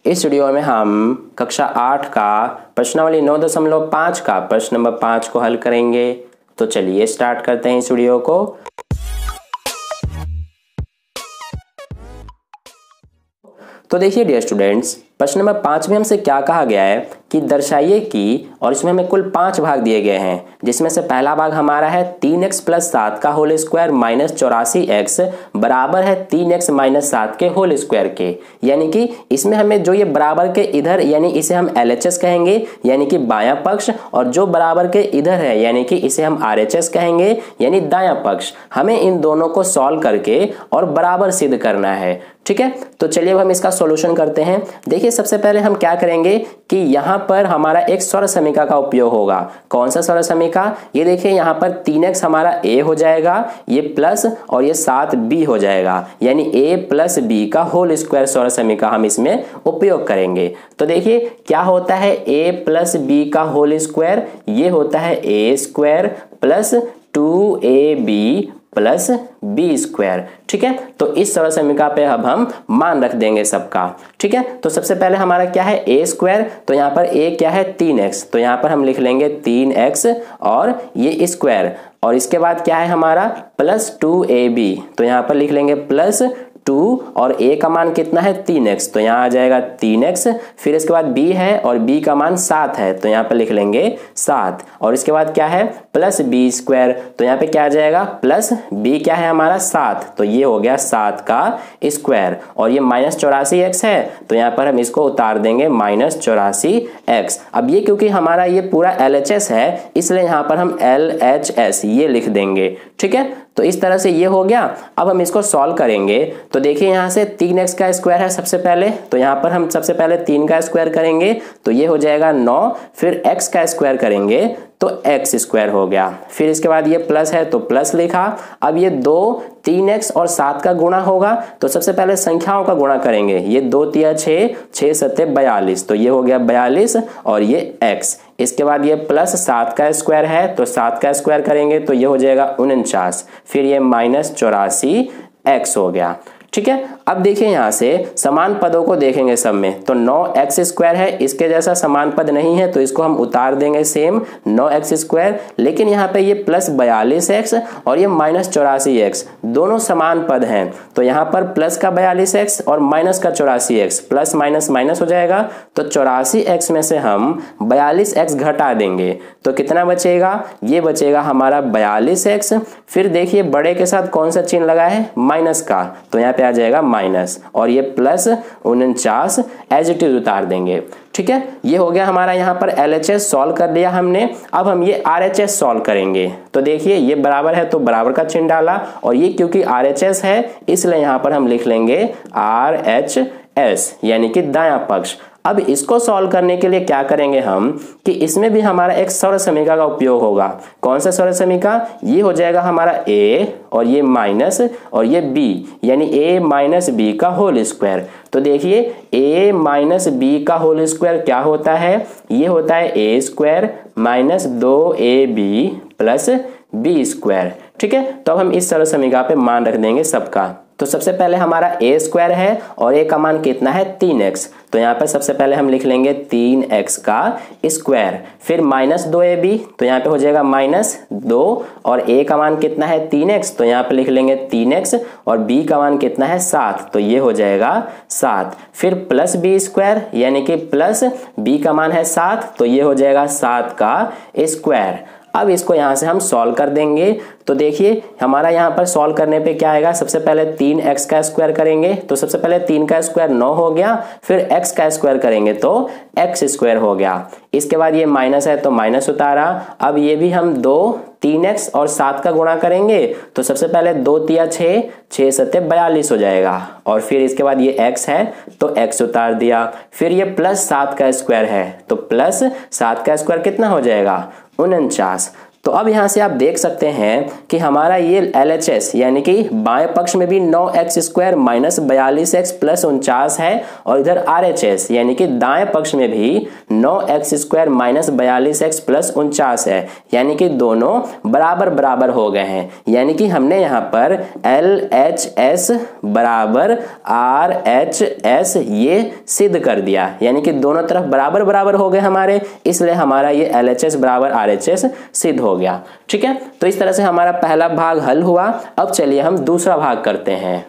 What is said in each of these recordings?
इस वीडियो में हम कक्षा 8 का प्रश्नावली 9.5 का प्रश्न नंबर 5 को हल करेंगे। तो चलिए स्टार्ट करते हैं इस वीडियो को। तो देखिए डियर स्टूडेंट्स, प्रश्न नंबर 5 में हमसे क्या कहा गया है कि दर्शाइए कि, और इसमें हमें कुल 5 भाग दिए गए हैं, जिसमें से पहला भाग हमारा है 3x + 7 का होल स्क्वायर माइनस 84x बराबर है 3x - 7 के होल स्क्वायर के। यानी कि इसमें हमें जो ये बराबर के इधर, यानी इसे हम LHS कहेंगे यानी कि बायां पक्ष, और जो बराबर के इधर है यानी कि इसे हम RHS कहेंगे यानी दायां पक्ष। हमें इन दोनों को सॉल्व करके और बराबर सिद्ध करना है। ठीक है, तो चलिए अब हम इसका सॉल्यूशन करते हैं। देखिए सबसे पहले हम क्या करेंगे कि यहाँ पर हमारा एक सरल समीकरण का उपयोग होगा। कौन सा सरल समीकरण? ये देखिए यहाँ पर 3x हमारा a हो जाएगा, ये प्लस और ये 7b हो जाएगा, यानी a + b का होल स्क्वायर सरल समीकरण हम इसमें उपयोग करेंगे। तो देखिए क्या होता है a + b का होल स्क्वायर, ये होता है a² + 2ab + b²। ठीक है, तो इस सरल समीकरण पे अब हम मान रख देंगे सबका। ठीक है, तो सबसे पहले हमारा क्या है a², तो यहाँ पर a क्या है 3x, तो यहाँ पर हम लिख लेंगे 3x और ये स्क्वायर, और इसके बाद क्या है हमारा +2ab, तो यहाँ पर लिख लेंगे +2 और a का मान कितना है 3x, तो यहाँ आ जाएगा 3x। फिर इसके बाद b है और b का मान 7 है, तो यहाँ पर लिख लेंगे 7, और इसके बाद क्या है +b², तो यहाँ पे क्या आ जाएगा +b क्या है हमारा 7, तो ये हो गया 7 का स्क्वायर, और ये -84x है, तो यहाँ पर हम इसको उतार देंगे -84x। अब ये क्योंकि हमारा ये पूरा LHS है, इसलिए यहाँ पर हम LHS ये लिख देंगे। ठीक है, तो इस तरह से ये हो गया। अब हम इसको सॉल्व करेंगे। तो देखिए यहाँ से 3x का स्क्वायर है सबसे पहले, तो यहाँ पर हम सबसे पहले 3 का स्क्वायर करेंगे, तो ये हो जाएगा 9। फिर x का स्क्वायर करेंगे तो x² हो गया। फिर इसके बाद ये प्लस है तो प्लस लिखा। अब ये 2 3x और 7 का गुणा होगा, तो सबसे पहले संख्याओं का गुणा करेंगे। ये 2 × 6 6 × 7 42, तो ये हो गया 42 और ये x। इसके बाद ये +7 का स्क्वायर है, तो 7 का स्क्वायर करेंगे तो ये हो जाएगा 49। फिर ये -84x हो गया। ठीक है, अब देखिए यहाँ से समान पदों को देखेंगे सब में, तो 9x² है, इसके जैसा समान पद नहीं है तो इसको हम उतार देंगे सेम 9x²। लेकिन यहाँ पे ये +42x और ये -84x दोनों समान पद हैं, तो यहाँ पर प्लस का 42x और माइनस का 84x, प्लस माइनस माइनस हो जाएगा, तो 84x में से हम 42x घटा देंगे तो कितना बचेगा? ये बचेगा हमारा 42x। फिर देखिए बड़े के साथ कौन सा चिन्ह लगा है? माइनस का, तो यहाँ पे आ जाएगा माइनस, और ये +49 एज इट इज उतार देंगे। ठीक है, ये हो गया हमारा यहाँ पर LHS सॉल्व कर लिया हमने। अब हम ये RHS सॉल्व करेंगे। तो देखिए ये बराबर है तो बराबर का चिन्ह डाला, और ये क्योंकि RHS है इसलिए यहाँ पर हम लिख लेंगे RHS यानी कि दायां पक्ष। अब इसको सॉल्व करने के लिए क्या करेंगे हम कि इसमें भी हमारा एक सरल समीकरण का उपयोग होगा। कौन सा सरल समीकरण? ये हो जाएगा हमारा a और ये माइनस और ये b, यानी a - b का होल स्क्वायर। तो देखिए a - b का होल स्क्वायर क्या होता है? ये होता है a² - 2ab + b²। ठीक है, तो अब हम इस सरल समीकरण पे मान रख देंगे सबका। तो सबसे पहले हमारा a² है और a का मान कितना है 3x, तो यहाँ पर सबसे पहले हम लिख लेंगे 3x का स्क्वायर। फिर -2ab, तो यहाँ पे हो जाएगा -2, और a का मान कितना है 3x, तो यहाँ पे लिख लेंगे 3x, और b का मान कितना है 7, तो ये हो जाएगा 7। फिर +b² यानी कि प्लस b का मान है 7, तो ये हो जाएगा 7 का स्क्वायर। अब इसको यहाँ से हम सॉल्व कर देंगे। तो देखिए हमारा यहाँ पर सॉल्व करने पे क्या आएगा? सबसे पहले 3x का स्क्वायर करेंगे, तो सबसे पहले 3 का स्क्वायर 9 हो गया। फिर x का स्क्वायर करेंगे तो x² हो गया। इसके बाद ये माइनस है तो माइनस उतारा। अब ये भी हम 2 3x और 7 का गुणा करेंगे, तो सबसे पहले 2 × 6 6 × 7 42 हो जाएगा, और फिर इसके बाद ये x है तो x उतार दिया। फिर ये +7 का स्क्वायर है, तो +7 का स्क्वायर कितना हो जाएगा? 49। तो अब यहाँ से आप देख सकते हैं कि हमारा ये LHS यानी कि बाएं पक्ष में भी 9x² माइनस 42x प्लस 49 है और इधर RHS यानी कि दाएं पक्ष में भी 9x² माइनस 42x प्लस 49 है, यानी कि दोनों बराबर बराबर हो गए हैं। यानी कि हमने यहाँ पर LHS बराबर RHS ये सिद्ध कर दिया, यानी कि दोनों तरफ बराबर बराबर हो गए हमारे, इसलिए हमारा ये LHS बराबर RHS सिद्ध हो गया। ठीक है, तो इस तरह से हमारा पहला भाग हल हुआ। अब चलिए हम दूसरा भाग करते हैं।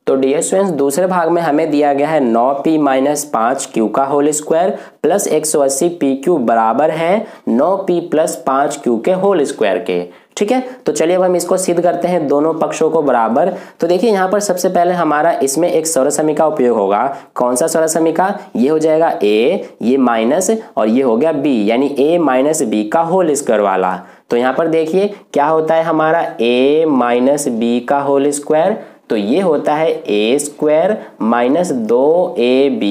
तो डियर स्टूडेंट्स, दूसरे भाग में हमें दिया गया है 9p माइनस 5q का होल स्क्वायर प्लस 180pq बराबर है 9p प्लस 5q के होल स्क्वायर के। ठीक है, तो चलिए अब हम इसको सिद्ध करते हैं दोनों पक्षों को बराबर। तो देखिए यहाँ पर सबसे पहले हमारा इसमें एक सर्वसमी का उपयोग होगा। कौन सा सर्वसमी का? ये हो जाएगा a, ये माइनस और ये हो गया b, यानी a माइनस b का होल स्क्वायर वाला। तो यहाँ पर देखिए क्या होता है हमारा a माइनस b का होल स्क्वायर, तो ये होता है a square minus 2ab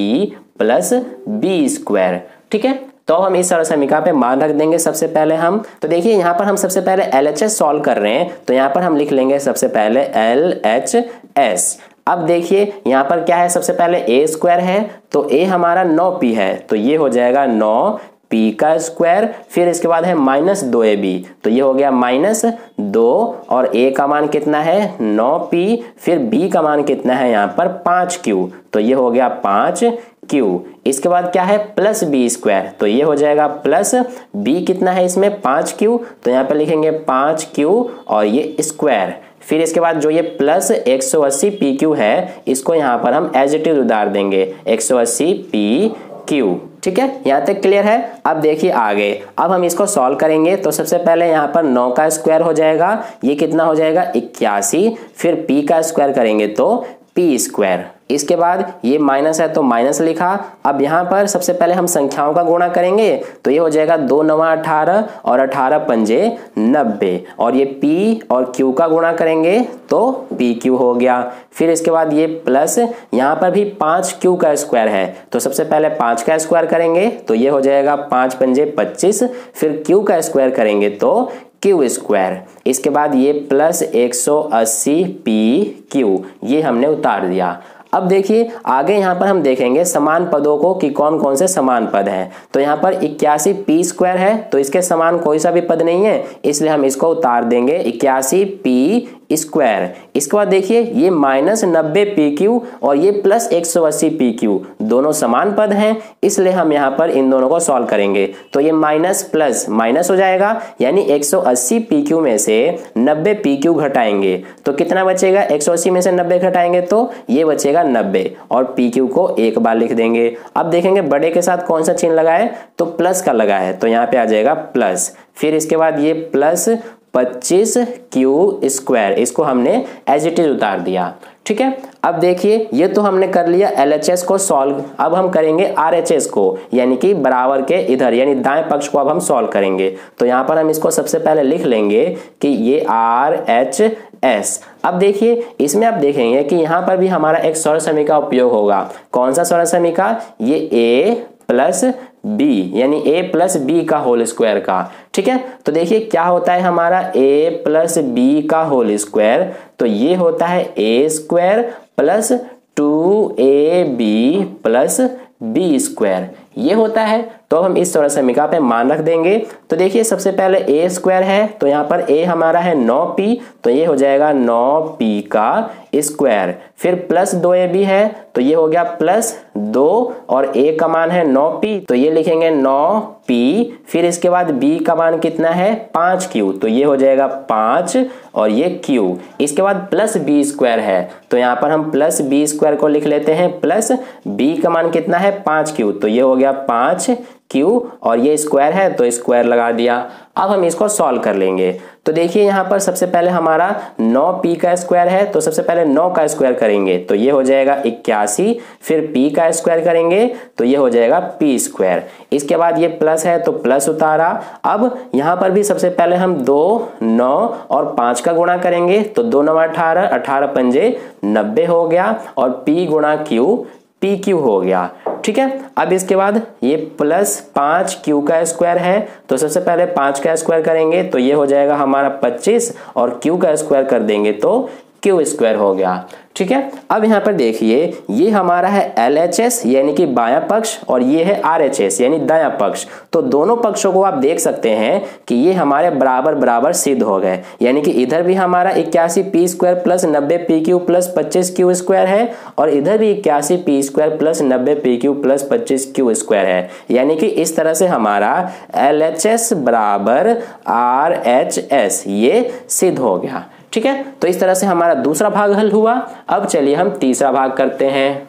plus b square. ठीक है, तो हम इस सर्वसमीकरण पे मान रख देंगे सबसे पहले हम। तो देखिए यहाँ पर हम सबसे पहले LHS सॉल्व कर रहे हैं, तो यहाँ पर हम लिख लेंगे सबसे पहले LHS। अब देखिए यहाँ पर क्या है, सबसे पहले a स्क्वायर है, तो a हमारा 9p है, तो ये हो जाएगा 9p का स्क्वायर, फिर इसके बाद है माइनस 2ab, तो ये हो गया माइनस 2 और a का मान कितना है 9p, फिर b का मान कितना है यहाँ पर 5q, तो ये हो गया 5q। इसके बाद क्या है प्लस b स्क्वायर, तो ये हो जाएगा प्लस b कितना है इसमें 5q, तो यहाँ पर लिखेंगे 5q और ये स्क्वायर। फिर इसके बाद जो ये प्लस 180pq है इसको यहाँ पर हम एज इट इज उतार देंगे 180pq। ठीक है, यहाँ तक क्लियर है। अब देखिए आगे, अब हम इसको सॉल्व करेंगे। तो सबसे पहले यहाँ पर 9 का स्क्वायर हो जाएगा, ये कितना हो जाएगा 81, फिर p का स्क्वायर करेंगे तो p स्क्वायर। इसके बाद ये माइनस है तो माइनस लिखा। अब यहाँ पर सबसे पहले हम संख्याओं का गुणा करेंगे, तो ये हो जाएगा 2 9 18 और 18 पंजे 90, और ये p और q का गुणा करेंगे तो pq हो गया। फिर इसके बाद ये प्लस, यहाँ पर भी 5q का स्क्वायर है, तो सबसे पहले 5 का स्क्वायर करेंगे तो ये हो जाएगा 5 पंजे 25, फिर q का स्क्वायर करेंगे तो q स्क्वायर। इसके बाद ये प्लस 180pq, ये हमने उतार दिया। अब देखिए आगे यहाँ पर हम देखेंगे समान पदों को कि कौन कौन से समान पद हैं। तो यहाँ पर 81p स्क्वायर है, तो इसके समान कोई सा भी पद नहीं है, इसलिए हम इसको उतार देंगे 81p स्क्वायर। इसके बाद देखिए ये माइनस 90pq और ये प्लस 180pq, दोनों समान पद हैं, इसलिए हम यहाँ पर इन दोनों को सॉल्व करेंगे। तो ये माइनस प्लस माइनस हो जाएगा, यानी 180pq में से 90pq घटाएंगे तो कितना बचेगा, 180 में से 90 घटाएंगे तो ये बचेगा 90, और pq को एक बार लिख देंगे। अब देखेंगे बड़े के साथ कौन सा चिन्ह लगा है, तो प्लस का लगा है, तो यहाँ पे आ जाएगा प्लस। फिर इसके बाद ये प्लस 25q स्क्वायर, इसको हमने एज इट इज उतार दिया। ठीक है, अब देखिए ये तो हमने कर लिया LHS को सॉल्व। अब हम करेंगे RHS को, यानी कि बराबर के इधर यानी दाएं पक्ष को अब हम सॉल्व करेंगे। तो यहाँ पर हम इसको सबसे पहले लिख लेंगे कि ये RHS। अब देखिए इसमें आप देखेंगे कि यहाँ पर भी हमारा एक सर्वसमी का उपयोग होगा। कौन सा सर्वसमी का, ये a प्लस b, यानी a प्लस b का होल स्क्वायर का। ठीक है, तो देखिए क्या होता है हमारा a प्लस b का होल स्क्वायर, तो ये होता है a square plus 2ab plus b square, ये होता है। तो हम इस सर्वसमीकरण पे मान रख देंगे। तो देखिए सबसे पहले a स्क्वायर है, तो यहाँ पर a हमारा है 9p, तो ये हो जाएगा 9p का स्क्वायर। फिर प्लस 2ab है, तो ये हो गया प्लस 2 और a का मान है 9p, तो ये लिखेंगे 9p। फिर इसके बाद b का मान कितना है 5q, तो ये हो जाएगा 5 और ये q। इसके बाद प्लस b स्क्वायर है, तो यहाँ पर हम प्लस b स्क्वायर को लिख लेते हैं, प्लस b का मान कितना है 5q, तो ये हो गया 5q और ये स्क्वायर है तो स्क्वायर लगा दिया। अब हम इसको सॉल्व कर लेंगे। तो देखिए यहाँ पर सबसे पहले हमारा 9p का स्क्वायर है, तो सबसे पहले 9 का स्क्वायर करेंगे तो ये हो जाएगा 81, फिर p का स्क्वायर करेंगे तो ये हो जाएगा p स्क्वायर। इसके बाद ये प्लस है तो प्लस उतारा। अब यहाँ पर भी सबसे पहले हम 2 9 और 5 का गुणा करेंगे, तो 2 9 18, 18 पंजे 90 हो गया, और p गुणा q pq हो गया। ठीक है। अब इसके बाद ये प्लस 5q का स्क्वायर है, तो सबसे पहले 5 का स्क्वायर करेंगे तो ये हो जाएगा हमारा 25 और q का स्क्वायर कर देंगे तो क्यू स्क्वायर हो गया। ठीक है। अब यहाँ पर देखिए ये हमारा है LHS यानी कि बायां पक्ष और ये है RHS यानी दायां पक्ष। तो दोनों पक्षों को आप देख सकते हैं कि ये हमारे बराबर बराबर सिद्ध हो गए, यानी कि इधर भी हमारा 81p square plus 90pq plus 25q square है और इधर भी 81p square plus 90pq plus 25q square है, यानी कि इस तरह से हमारा LHS बराबर RHS ये सिद्ध हो गया। ठीक है। तो इस तरह से हमारा दूसरा भाग हल हुआ। अब चलिए हम तीसरा भाग करते हैं।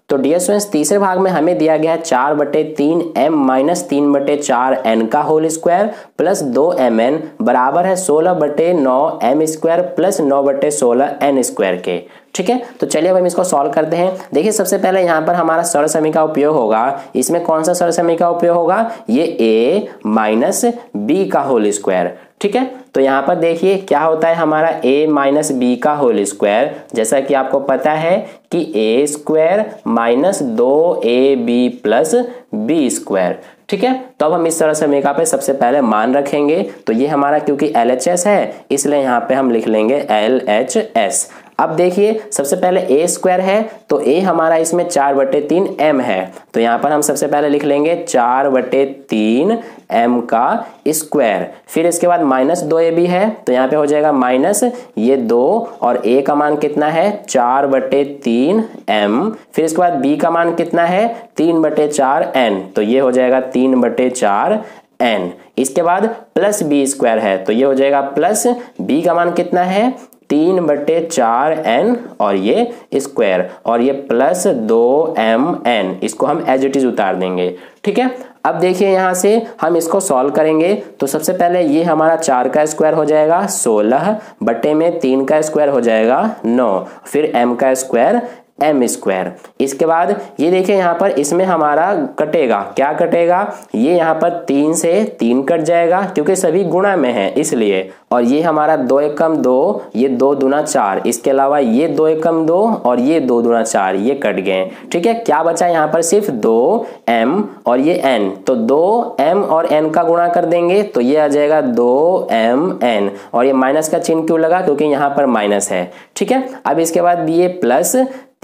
तो डियर स्टूडेंट्स तीसरे भाग में हमें दिया गया है 4/3 m माइनस 3/4 n का होल स्क्वायर प्लस 2mn बराबर है 16/9 m square plus 9/16 n square के। ठीक है। तो चलिए अब हम इसको सॉल्व करते हैं। देखिए सबसे पहले यहाँ पर हमारा सरल समीकरण का उपयोग होगा। इसमें कौन सा सरल समीकरण का उपयोग होगा? ये a माइनस बी का होल स्क्वायर। ठीक है। तो यहाँ पर देखिए क्या होता है हमारा a माइनस बी का होल स्क्वायर, जैसा कि आपको पता है कि a square minus 2ab plus B square. ठीक है। तो अब हम इस तरह समीकरण पे सबसे पहले मान रखेंगे। तो ये हमारा क्योंकि LHS है इसलिए यहाँ पे हम लिख लेंगे LHS। अब देखिए सबसे पहले a स्क्वायर है तो a हमारा इसमें 4/3 m है, तो यहाँ पर हम सबसे पहले लिख लेंगे 4/3 m का स्क्वायर। फिर इसके बाद माइनस 2ab है तो यहाँ पे हो जाएगा माइनस ये 2 और a का मान कितना है 4/3 m। फिर इसके बाद b का मान कितना है 3/4 n, तो ये हो जाएगा 3/4 n। इसके बाद प्लस बी स्क्वायर है तो ये हो जाएगा प्लस b का मान कितना है 3/4 n और ये स्क्वायर और ये प्लस 2mn, इसको हम एज इट इज उतार देंगे। ठीक है। अब देखिए यहाँ से हम इसको सॉल्व करेंगे तो सबसे पहले ये हमारा 4 का स्क्वायर हो जाएगा 16 बटे में 3 का स्क्वायर हो जाएगा 9, फिर m का स्क्वायर m स्क्वायर। इसके बाद ये देखिए यहाँ पर इसमें हमारा कटेगा, क्या कटेगा? ये यहाँ पर 3 से 3 कट जाएगा क्योंकि सभी गुणा में है इसलिए, और ये हमारा 2 एकम 2, ये 2 दूना 4, इसके अलावा ये 2 एकम 2 और ये 2 दूना 4, ये कट गए। ठीक है। क्या बचा यहाँ पर? सिर्फ 2m और ये n, तो 2m और n का गुणा कर देंगे तो ये आ जाएगा 2mn और ये माइनस का चिन्ह क्यों लगा? क्योंकि यहाँ पर माइनस है। ठीक है। अब इसके बाद ये प्लस,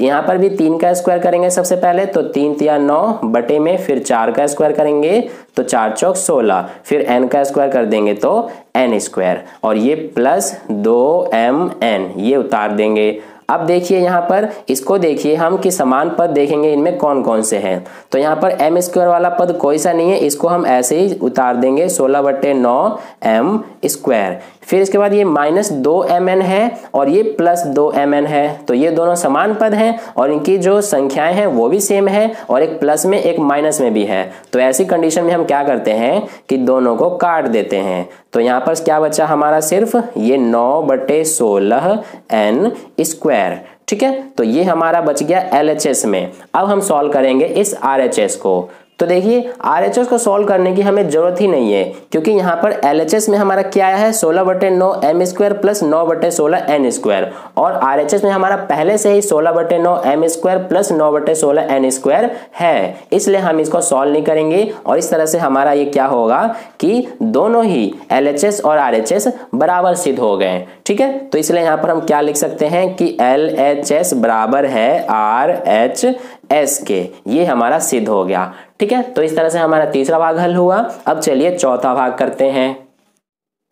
यहाँ पर भी 3 का स्क्वायर करेंगे सबसे पहले तो 3 तिया 9 बटे में फिर 4 का स्क्वायर करेंगे तो 4 चौक 16, फिर n का स्क्वायर कर देंगे तो n स्क्वायर और ये प्लस 2mn ये उतार देंगे। अब देखिए यहाँ पर इसको देखिए हम कि समान पद देखेंगे इनमें कौन कौन से हैं। तो यहाँ पर m स्क्वायर वाला पद कोई सा नहीं है, इसको हम ऐसे ही उतार देंगे 16/9 m स्क्वायर। फिर इसके बाद ये माइनस 2mn है और ये प्लस 2mn है, तो ये दोनों समान पद हैं और इनकी जो संख्याएं हैं वो भी सेम है और एक प्लस में एक माइनस में भी है। तो ऐसी कंडीशन में हम क्या करते हैं कि दोनों को काट देते हैं। तो यहाँ पर क्या बचा हमारा? सिर्फ ये 9/16 n स्क्वायर। ठीक है। तो ये हमारा बच गया LHS में। अब हम सॉल्व करेंगे इस RHS को। तो देखिए RHS को सॉल्व करने की हमें जरूरत ही नहीं है क्योंकि यहाँ पर LHS में हमारा क्या आया है 16/9 m square plus 9/16 n square और RHS में हमारा पहले से ही 16/9 m square plus 9/16 n square है, इसलिए हम इसको सॉल्व नहीं करेंगे। और इस तरह से हमारा ये क्या होगा कि दोनों ही LHS और RHS बराबर सिद्ध हो गए। ठीक है। तो इसलिए यहाँ पर हम क्या लिख सकते हैं कि LHS बराबर है RHS के, ये हमारा सिद्ध हो गया। ठीक है। तो इस तरह से हमारा तीसरा भाग हल हुआ। अब चलिए चौथा भाग करते हैं।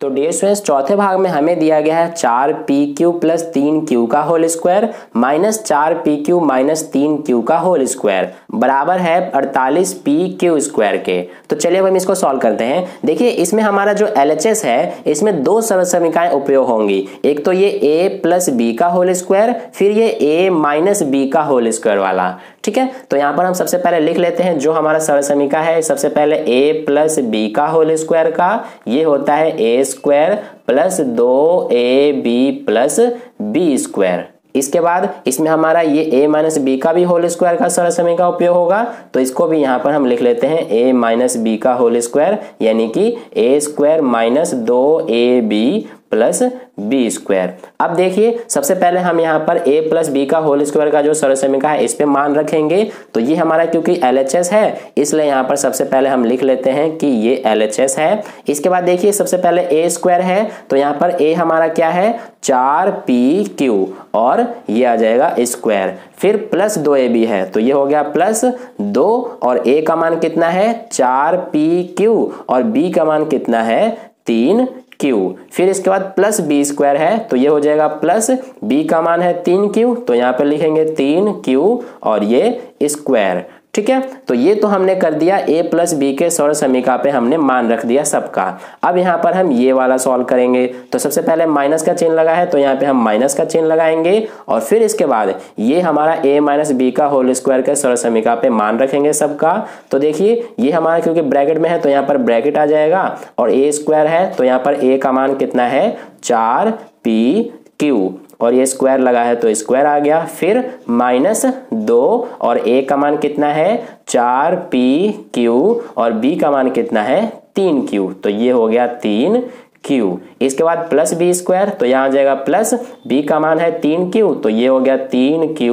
तो डियर स्टूडेंट्स चौथे भाग में हमें दिया गया है 4pq प्लस 3q का whole square minus 4pq minus 3q का होल स्क्वायर बराबर है 48pq स्क्वायर के। तो चलिए अब हम इसको सॉल्व करते हैं। देखिए इसमें हमारा जो LHS है इसमें दो सरल समीकरण उपयोग होंगी, एक तो ये a प्लस बी का होल स्क्वायर, फिर ये a माइनस बी का होल स्क्वायर वाला। ठीक है। तो यहाँ पर हम सबसे पहले लिख लेते हैं जो हमारा सरल समीकरण है। सबसे पहले a प्लस बी का होल स्क्वायर का ये होता है a square plus 2ab plus B square. इसके बाद इसमें हमारा ये a माइनस बी का भी होल स्क्वायर का सरल समीकरण का उपयोग होगा, तो इसको भी यहाँ पर हम लिख लेते हैं a माइनस बी का होल स्क्वायर यानी कि a square minus 2ab plus B square. अब देखिए सबसे पहले हम यहाँ पर a प्लस बी का होल स्क्वायर का जो सरल समीकरण है इस पे मान रखेंगे। तो ये हमारा क्योंकि LHS है इसलिए यहाँ पर सबसे पहले हम लिख लेते हैं कि ये LHS है। इसके बाद देखिए सबसे पहले a स्क्वायर है तो यहाँ पर a हमारा क्या है 4pq और ये आ जाएगा स्क्वायर, फिर प्लस 2ab है तो ये हो गया प्लस 2 और a का मान कितना है 4pq और b का मान कितना है 3q। फिर इसके बाद प्लस बी स्क्वायर है तो ये हो जाएगा प्लस b का मान है 3q तो यहाँ पे लिखेंगे 3q और ये स्क्वायर। ठीक है, तो ये तो हमने कर दिया a प्लस बी के सरल समीकरण पे हमने मान रख दिया सबका। अब यहाँ पर हम ये वाला सॉल्व करेंगे तो सबसे पहले माइनस का चिन्ह लगा है तो यहाँ पे हम माइनस का चिन्ह लगाएंगे और फिर इसके बाद ये हमारा a माइनस बी का होल स्क्वायर के सरल समीकरण पे मान रखेंगे सबका। तो देखिए ये हमारा क्योंकि ब्रैकेट में है तो यहाँ पर ब्रैकेट आ जाएगा और a स्क्वायर है तो यहाँ पर a का मान कितना है 4pq और ये स्क्वायर लगा है तो स्क्वायर आ गया, फिर -2 और a का मान कितना है 4pq और b का मान कितना है 3q तो ये हो गया 3q। इसके बाद प्लस बी स्क्वायर तो यहाँ आ जाएगा प्लस b का मान है 3q तो ये हो गया 3q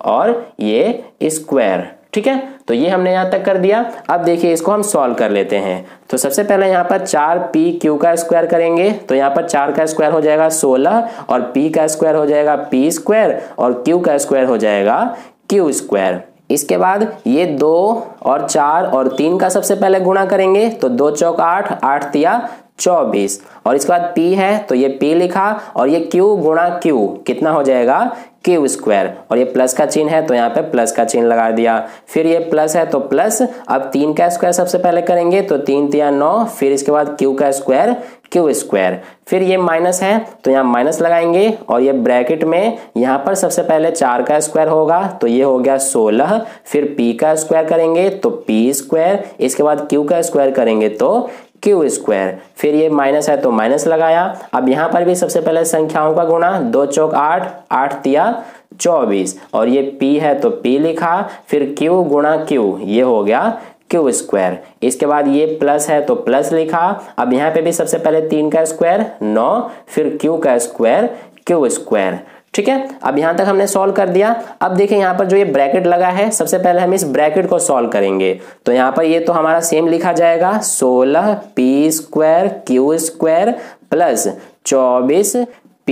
और ये स्क्वायर। ठीक है, तो ये हमने यहाँ तक कर दिया। अब देखिए इसको हम सॉल्व कर लेते हैं। तो सबसे पहले यहाँ पर 4pq का स्क्वायर करेंगे तो यहाँ पर 4 का स्क्वायर हो जाएगा 16 और p का स्क्वायर हो जाएगा p स्क्वायर और q का स्क्वायर हो जाएगा q स्क्वायर। इसके बाद ये 2 और 4 और 3 का सबसे पहले गुणा करेंगे तो 2 चौक 8, 8 तिया 24 और इसके बाद p है तो ये p लिखा और ये q गुणा q कितना हो जाएगा q स्क्वायर और ये प्लस का चिन्ह है तो यहाँ पे प्लस का चिन्ह लगा दिया। फिर ये प्लस है तो प्लस, अब 3 का स्क्वायर सबसे पहले करेंगे तो 3 तिया 9, फिर इसके बाद q का स्क्वायर q स्क्वायर। फिर ये माइनस है तो यहाँ माइनस लगाएंगे और ये ब्रैकेट में यहाँ पर सबसे पहले 4 का स्क्वायर होगा तो ये हो गया 16, फिर p का स्क्वायर करेंगे तो p स्क्वायर, इसके बाद q का स्क्वायर करेंगे तो q स्क्वायर। फिर ये माइनस है तो माइनस लगाया। अब यहाँ पर भी सबसे पहले संख्याओं का गुणा 2 चौक 8, 8 तिया 24 और ये p है तो p लिखा, फिर q गुणा q ये हो गया q स्क्वायर। इसके बाद ये प्लस है तो प्लस लिखा। अब यहाँ पे भी सबसे पहले 3 का स्क्वायर 9, फिर q का स्क्वायर q स्क्वायर। ठीक है, अब यहाँ तक हमने सॉल्व कर दिया। अब देखिए यहाँ पर जो ये ब्रैकेट लगा है सबसे पहले हम इस ब्रैकेट को सॉल्व करेंगे तो यहाँ पर ये तो हमारा सेम लिखा जाएगा 16p square q square plus 24p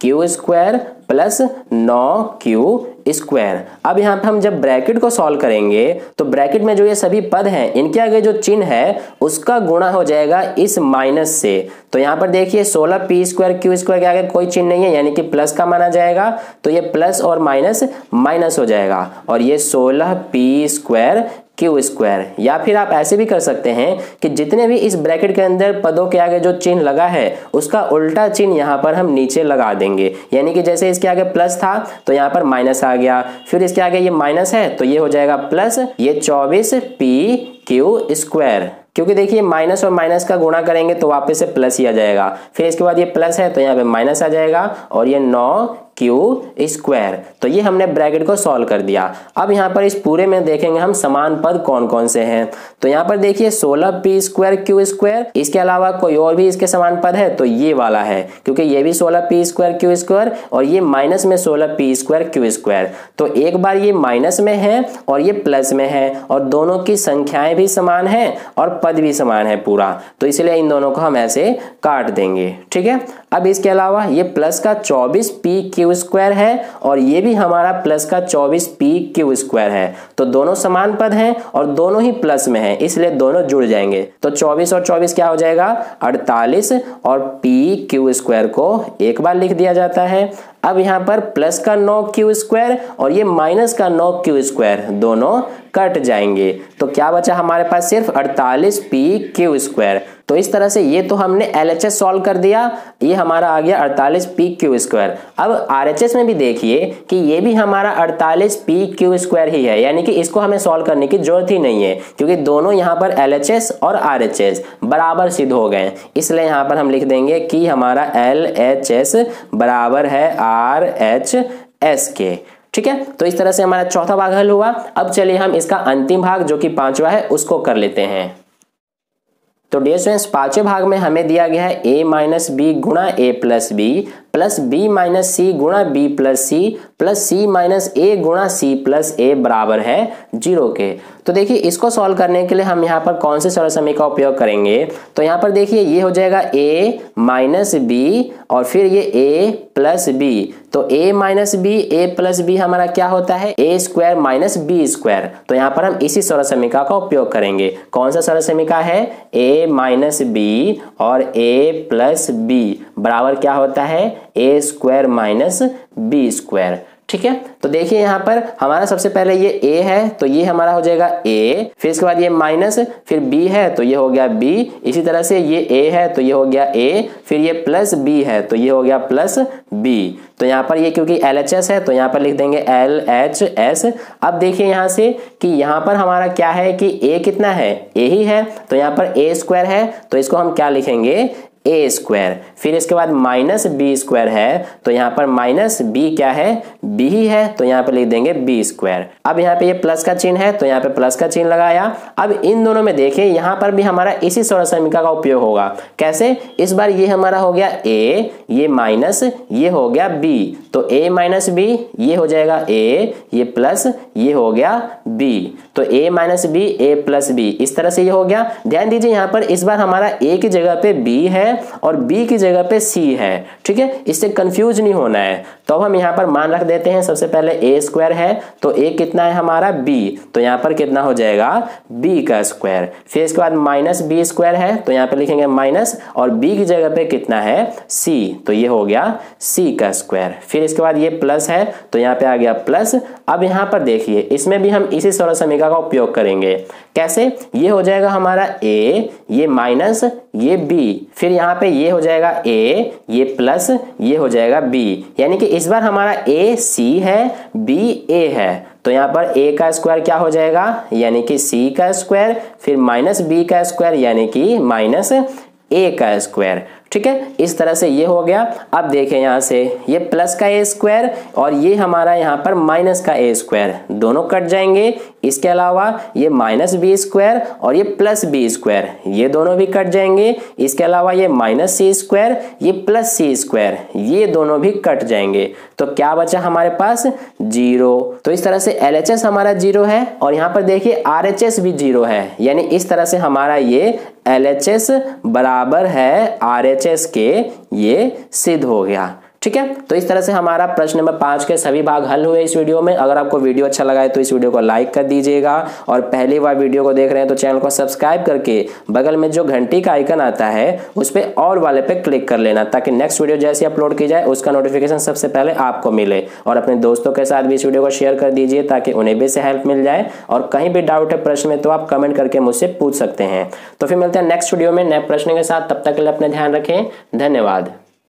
q square plus 9q square. अब यहाँ पे हम जब ब्रैकेट को सॉल्व करेंगे तो ब्रैकेट में जो ये सभी पद हैं इनके आगे जो चिन्ह है उसका गुणा हो जाएगा इस माइनस से। तो यहाँ पर देखिए 16p स्क्वायर q स्क्वायर के आगे कोई चिन्ह नहीं है यानी कि प्लस का माना जाएगा तो ये प्लस और माइनस माइनस हो जाएगा और ये 16p स्क्वायर q स्क्वायर। या फिर आप ऐसे भी कर सकते हैं कि जितने भी इस ब्रैकेट के अंदर पदों के आगे जो चिन्ह लगा है उसका उल्टा चिन्ह यहाँ पर हम नीचे लगा देंगे, यानी कि जैसे इसके आगे प्लस था तो यहाँ पर माइनस आ गया, फिर इसके आगे ये माइनस है तो ये हो जाएगा प्लस ये 24p q स्क्वायर, क्योंकि देखिए माइनस और माइनस का गुणा करेंगे तो वापस से प्लस ही आ जाएगा। फिर इसके बाद ये प्लस है तो यहाँ पे माइनस आ जाएगा और ये 9q स्क्वायर। तो ये हमने ब्रैकेट को सॉल्व कर दिया। अब यहाँ पर इस पूरे में देखेंगे हम समान पद कौन कौन से हैं। तो यहाँ पर देखिए 16p स्क्वायर q स्क्वायर, इसके अलावा कोई और भी इसके समान पद है तो ये वाला है, क्योंकि ये भी 16p स्क्वायर q स्क्वायर और ये माइनस में 16p स्क्वायर q स्क्वायर। तो एक बार ये माइनस में है और ये प्लस में है और दोनों की संख्याएं भी समान है और पद भी समान है पूरा, तो इसलिए इन दोनों को हम ऐसे काट देंगे। ठीक है, अब इसके अलावा ये प्लस का 24p q स्क्वायर है और ये भी हमारा प्लस का 24p q स्क्वायर है, तो दोनों समान पद हैं और दोनों ही प्लस में है इसलिए दोनों जुड़ जाएंगे। तो 24 और 24 क्या हो जाएगा 48 और p q स्क्वायर को एक बार लिख दिया जाता है। अब यहाँ पर प्लस का 9q स्क्वायर और ये माइनस का 9q स्क्वायर दोनों कट जाएंगे, तो क्या बचा हमारे पास सिर्फ 48p q स्क्वायर। तो इस तरह से ये तो हमने LHS सॉल्व कर दिया, ये हमारा आ गया 48p q स्क्वायर। अब RHS में भी देखिए कि ये भी हमारा 48p q स्क्वायर ही है, यानी कि इसको हमें सॉल्व करने की जरूरत ही नहीं है क्योंकि दोनों यहाँ पर LHS और RHS बराबर सिद्ध हो गए, इसलिए यहाँ पर हम लिख देंगे कि हमारा LHS बराबर है RHS के। ठीक है, तो इस तरह से हमारा चौथा भाग हल हुआ। अब चलिए हम इसका अंतिम भाग जो कि 5वां है उसको कर लेते हैं। तो डियर स्टूडेंट्स पांचवें भाग में हमें दिया गया है a माइनस बी गुणा a plus B plus B minus C गुणा B plus C plus C minus A गुणा सी प्लस ए बराबर है 0 के। तो देखिए इसको सॉल्व करने के लिए हम यहाँ पर कौन से सरल समीकरण का उपयोग करेंगे। तो यहाँ पर देखिए ये हो जाएगा a माइनस बी और फिर ये a प्लस बी। तो a minus B a plus B हमारा क्या होता है a square minus B square. तो यहाँ पर हम इसी सरल समीकरण का उपयोग करेंगे। कौन सा सरल समीकरण है a माइनस बी और a प्लस बी बराबर क्या होता है a square minus B square. ठीक है, तो देखिए यहाँ पर हमारा सबसे पहले ये a है तो ये हमारा हो जाएगा a, फिर इसके बाद ये माइनस, फिर b है तो ये हो गया b, इसी तरह से ये a है तो ये हो गया a, फिर ये प्लस b है तो ये हो गया प्लस b। तो यहाँ पर ये क्योंकि LHS है तो यहाँ पर लिख देंगे LHS। अब देखिए यहाँ से कि यहाँ पर हमारा क्या है कि a कितना है a ही है, तो यहाँ पर a स्क्वायर है तो इसको हम क्या लिखेंगे a स्क्वायर। फिर इसके बाद माइनस बी स्क्वायर है तो यहाँ पर माइनस b क्या है b ही है तो यहाँ पर लिख देंगे b स्क्वायर। अब यहाँ पे ये प्लस का चिन्ह है तो यहाँ पे प्लस का चिन्ह लगाया। अब इन दोनों में देखिए यहाँ पर भी हमारा इसी सरल समीकरण का उपयोग होगा। कैसे, इस बार ये हमारा हो गया a, ये माइनस ये हो गया b, तो a माइनस b ये हो जाएगा a, ये प्लस ये हो गया b, तो a minus b a plus b, इस तरह से ये हो गया। ध्यान दीजिए यहाँ पर इस बार हमारा a की जगह पे b है और b की जगह पे c है। ठीक है, इससे कंफ्यूज नहीं होना है। तो अब हम यहाँ पर मान रख देते हैं। सबसे पहले a स्क्वायर है तो a कितना है हमारा b, तो यहाँ पर कितना हो जाएगा b का स्क्वायर। फिर इसके बाद माइनस b स्क्वायर है तो यहाँ पर लिखेंगे माइनस और b की जगह पे कितना है c, तो ये हो गया c का स्क्वायर। फिर इसके बाद ये प्लस है तो यहाँ पे आ गया प्लस। अब यहाँ पर देखिए इसमें भी हम इसी सरल समीकरण का उपयोग करेंगे। कैसे, ये हो जाएगा हमारा a, ये माइनस ये b, फिर यहाँ पे ये हो जाएगा a, ये प्लस ये हो जाएगा b, यानी कि इस बार हमारा a c है b a है तो यहाँ पर a का स्क्वायर क्या हो जाएगा यानी कि c का स्क्वायर, फिर माइनस b का स्क्वायर यानी कि माइनस a का स्क्वायर। ठीक है, इस तरह से ये हो गया। अब देखें यहाँ से ये प्लस का a स्क्वायर और ये हमारा यहाँ पर माइनस का a स्क्वायर, दोनों कट जाएंगे। इसके अलावा ये माइनस b स्क्वायर और ये प्लस b स्क्वायर, ये दोनों भी कट जाएंगे। इसके अलावा ये माइनस c स्क्वायर, ये प्लस c स्क्वायर, ये दोनों भी कट जाएंगे। तो क्या बचा हमारे पास 0। तो इस तरह से LHS हमारा 0 है और यहाँ पर देखिए RHS भी 0 है, यानी इस तरह से हमारा ये LHS बराबर है RHS के, ये सिद्ध हो गया। ठीक है, तो इस तरह से हमारा प्रश्न नंबर 5 के सभी भाग हल हुए इस वीडियो में। अगर आपको वीडियो अच्छा लगा है तो इस वीडियो को लाइक कर दीजिएगा और पहली बार वीडियो को देख रहे हैं तो चैनल को सब्सक्राइब करके बगल में जो घंटी का आइकन आता है उस पर ऑल वाले पे क्लिक कर लेना, ताकि नेक्स्ट वीडियो जैसे अपलोड की जाए उसका नोटिफिकेशन सबसे पहले आपको मिले। और अपने दोस्तों के साथ भी इस वीडियो को शेयर कर दीजिए ताकि उन्हें भी इससे हेल्प मिल जाए। और कहीं भी डाउट है प्रश्न में तो आप कमेंट करके मुझसे पूछ सकते हैं। तो फिर मिलते हैं नेक्स्ट वीडियो में नए प्रश्न के साथ, तब तक के लिए अपने ध्यान रखें। धन्यवाद।